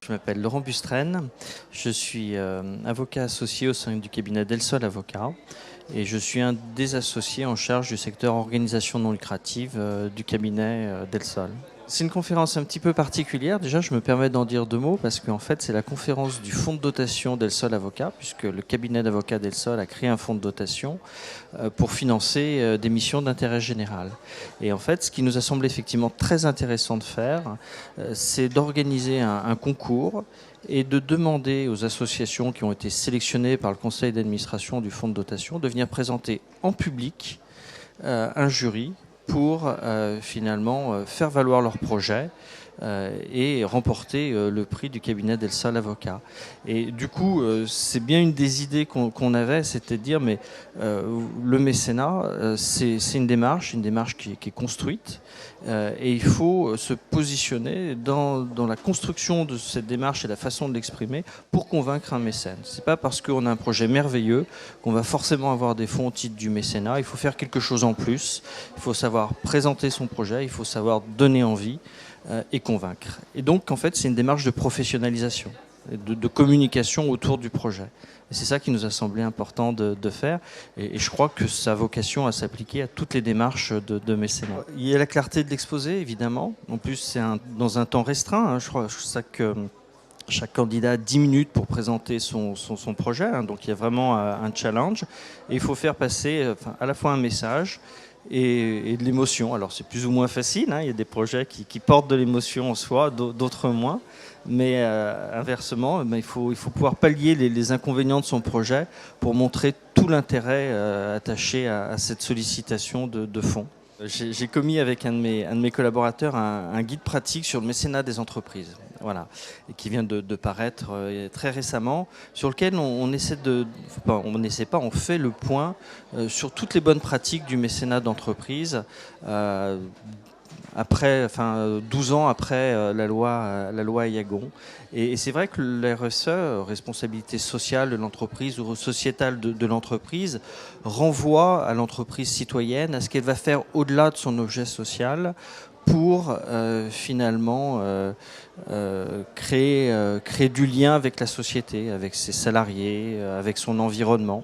Je m'appelle Laurent Bustraine, je suis avocat associé au sein du cabinet Delsol Avocat et je suis un des associés en charge du secteur organisation non lucrative du cabinet Delsol. C'est une conférence un petit peu particulière. Déjà, je me permets d'en dire deux mots parce qu'en fait, c'est la conférence du fonds de dotation Delsol Avocat, puisque le cabinet d'avocats Delsol a créé un fonds de dotation pour financer des missions d'intérêt général. Et en fait, ce qui nous a semblé effectivement très intéressant de faire, c'est d'organiser un concours et de demander aux associations qui ont été sélectionnées par le conseil d'administration du fonds de dotation de venir présenter en public un jury pour finalement faire valoir leur projet et remporter le prix du cabinet Delsol Avocat. Et du coup, c'est bien une des idées qu'on avait, c'était de dire, mais le mécénat, c'est une démarche qui est construite, et il faut se positionner dans la construction de cette démarche et la façon de l'exprimer pour convaincre un mécène. C'est pas parce qu'on a un projet merveilleux qu'on va forcément avoir des fonds au titre du mécénat. Il faut faire quelque chose en plus. Il faut savoir présenter son projet, il faut savoir donner envie et convaincre. Et donc, en fait, c'est une démarche de professionnalisation, de communication autour du projet. Et c'est ça qui nous a semblé important de faire. Et je crois que ça a vocation à s'appliquer à toutes les démarches de mécénat. Il y a la clarté de l'exposé, évidemment. En plus, c'est dans un temps restreint. Je crois que chaque candidat a 10 minutes pour présenter son projet. Donc, il y a vraiment un challenge. Et il faut faire passer à la fois un message et de l'émotion. Alors c'est plus ou moins facile, hein. Il y a des projets qui portent de l'émotion en soi, d'autres moins. Mais inversement, il faut pouvoir pallier les inconvénients de son projet pour montrer tout l'intérêt attaché à cette sollicitation de fonds. J'ai commis avec un de mes collaborateurs un guide pratique sur le mécénat des entreprises, voilà, et qui vient de paraître très récemment, sur lequel on fait le point sur toutes les bonnes pratiques du mécénat d'entreprise. Après, 12 ans après la loi Aillagon. Et c'est vrai que la RSE, responsabilité sociale de l'entreprise ou sociétale de l'entreprise, renvoie à l'entreprise citoyenne, à ce qu'elle va faire au-delà de son objet social pour finalement créer du lien avec la société, avec ses salariés, avec son environnement.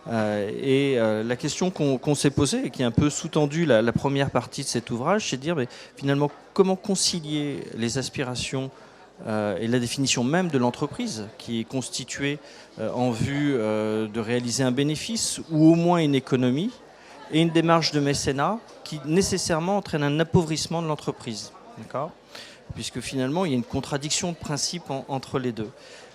La question qu'on s'est posée et qui est un peu sous-tendue la première partie de cet ouvrage, c'est de dire mais finalement comment concilier les aspirations et la définition même de l'entreprise qui est constituée en vue de réaliser un bénéfice ou au moins une économie et une démarche de mécénat qui nécessairement entraîne un appauvrissement de l'entreprise. D'accord ? Puisque finalement, il y a une contradiction de principe entre les deux.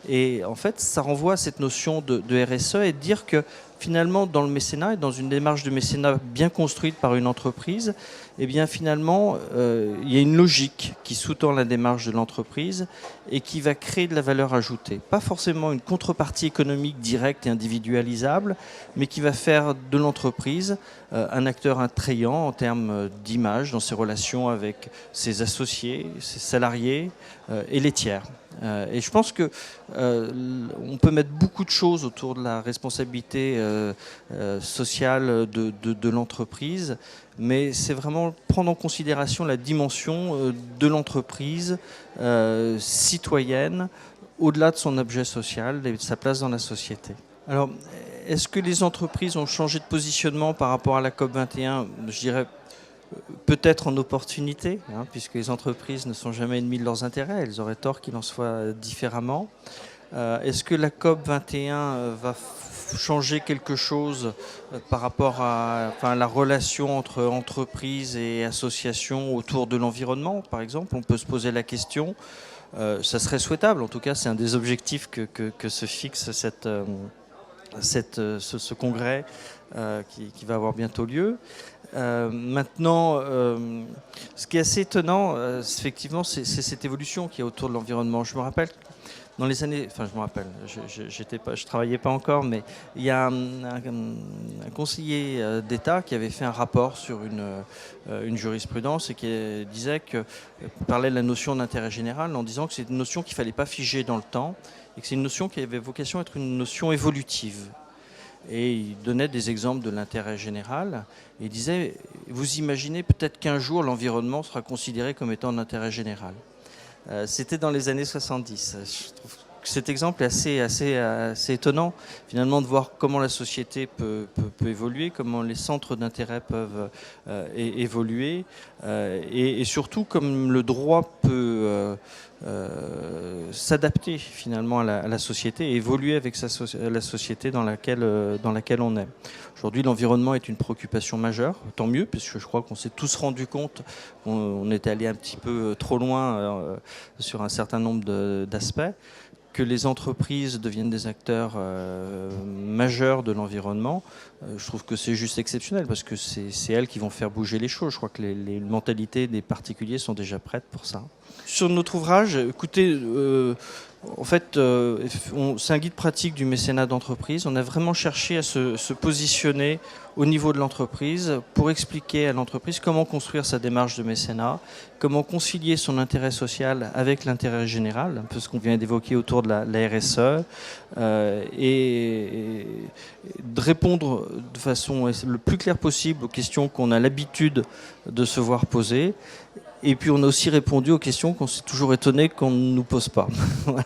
Et en fait, ça renvoie à cette notion de RSE et de dire que finalement, dans le mécénat et dans une démarche de mécénat bien construite par une entreprise, eh bien finalement, il y a une logique qui sous-tend la démarche de l'entreprise et qui va créer de la valeur ajoutée. Pas forcément une contrepartie économique directe et individualisable, mais qui va faire de l'entreprise un acteur attrayant en termes d'image dans ses relations avec ses associés, ses salariés et les tiers. Et je pense que on peut mettre beaucoup de choses autour de la responsabilité sociale de l'entreprise, mais c'est vraiment prendre en considération la dimension de l'entreprise citoyenne au-delà de son objet social et de sa place dans la société. Alors, est-ce que les entreprises ont changé de positionnement par rapport à la COP21 ? Je dirais peut-être en opportunité, hein, puisque les entreprises ne sont jamais ennemies de leurs intérêts. Elles auraient tort qu'il en soit différemment. Est-ce que la COP21 va changer quelque chose par rapport à la relation entre entreprises et associations autour de l'environnement, par exemple ? On peut se poser la question. Ça serait souhaitable. En tout cas, c'est un des objectifs que se fixe ce congrès qui va avoir bientôt lieu. Maintenant, ce qui est assez étonnant, effectivement, c'est cette évolution qu'il y a autour de l'environnement. Je me rappelle, dans les années, je travaillais pas encore, mais il y a un conseiller d'État qui avait fait un rapport sur une jurisprudence et qui disait parlait de la notion d'intérêt général en disant que c'est une notion qu'il fallait pas figer dans le temps et que c'est une notion qui avait vocation à être une notion évolutive. Et il donnait des exemples de l'intérêt général. Et il disait, vous imaginez peut-être qu'un jour l'environnement sera considéré comme étant d'intérêt général. C'était dans les années 70. Je trouve que cet exemple est assez étonnant, finalement, de voir comment la société peut évoluer, comment les centres d'intérêt peuvent évoluer, et surtout comme le droit peut s'adapter finalement à la société et évoluer avec la société dans laquelle on est. Aujourd'hui, l'environnement est une préoccupation majeure, tant mieux, parce que je crois qu'on s'est tous rendu compte qu'on était allé un petit peu trop loin sur un certain nombre d'aspects, que les entreprises deviennent des acteurs majeurs de l'environnement. Je trouve que c'est juste exceptionnel, parce que c'est elles qui vont faire bouger les choses. Je crois que les mentalités des particuliers sont déjà prêtes pour ça. Sur notre ouvrage, écoutez, en fait, c'est un guide pratique du mécénat d'entreprise. On a vraiment cherché à se positionner au niveau de l'entreprise pour expliquer à l'entreprise comment construire sa démarche de mécénat, comment concilier son intérêt social avec l'intérêt général, un peu ce qu'on vient d'évoquer autour de la RSE, et de répondre de façon le plus claire possible aux questions qu'on a l'habitude de se voir poser. Et puis on a aussi répondu aux questions qu'on s'est toujours étonné qu'on ne nous pose pas. Voilà.